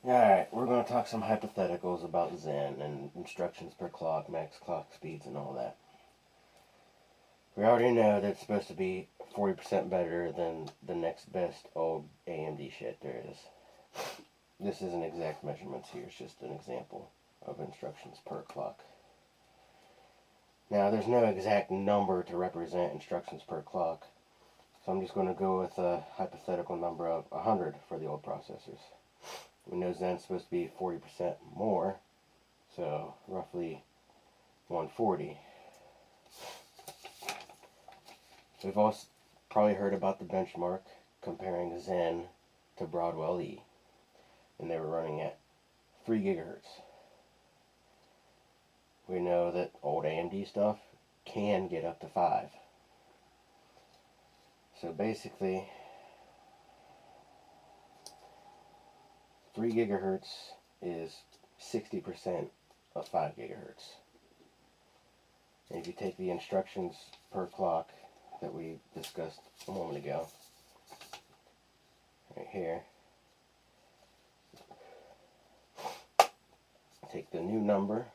Alright, we're going to talk some hypotheticals about Zen and instructions per clock, max clock speeds, and all that. We already know that it's supposed to be 40% better than the next best old AMD shit there is. This isn't exact measurements here, it's just an example of instructions per clock. Now, there's no exact number to represent instructions per clock, so I'm just going to go with a hypothetical number of 100 for the old processors. We know Zen's supposed to be 40% more, so roughly 140. We've also probably heard about the benchmark comparing Zen to Broadwell E, and they were running at 3 gigahertz. We know that old AMD stuff can get up to 5. So basically, 3 gigahertz is 60% of 5 gigahertz. And if you take the instructions per clock that we discussed a moment ago, right here, take the new number,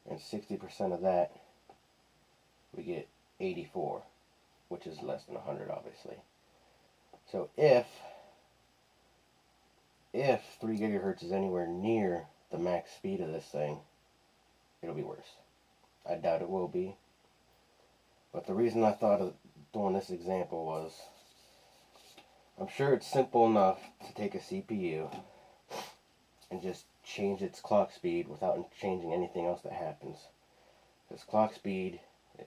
and 60% of that, we get 84, which is less than 100, obviously. So if 3 gigahertz is anywhere near the max speed of this thing, it'll be worse. I doubt it will be. But the reason I thought of doing this example was, I'm sure it's simple enough to take a CPU and just change its clock speed without changing anything else that happens. Because clock speed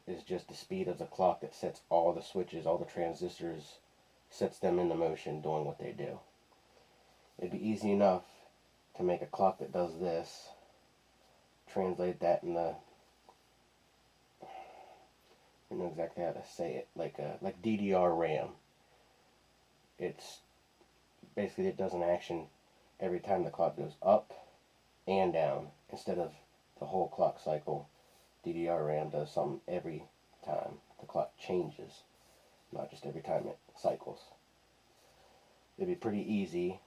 is just the speed of the clock that sets all the switches, all the transistors, sets them into motion doing what they do. It'd be easy enough to make a clock that does this, translate that in the, I don't know exactly how to say it, like DDR RAM. It's basically, it does an action every time the clock goes up and down, instead of the whole clock cycle. DDR RAM does something every time the clock changes, not just every time it cycles. It'd be pretty easy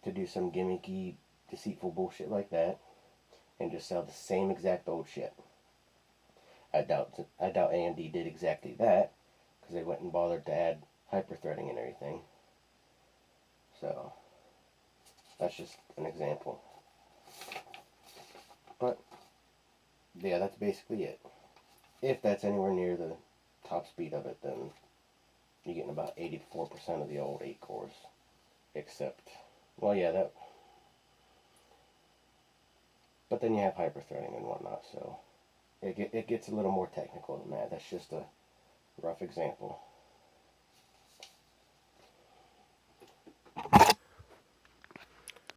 to do some gimmicky, deceitful bullshit like that and just sell the same exact old shit. I doubt AMD did exactly that, because they went and bothered to add hyperthreading and everything. So that's just an example. But yeah, that's basically it. If that's anywhere near the top speed of it, then you're getting about 84% of the old 8 cores. Except, well, yeah, that. But then you have hyperthreading and whatnot, so it gets a little more technical than that. That's just a rough example.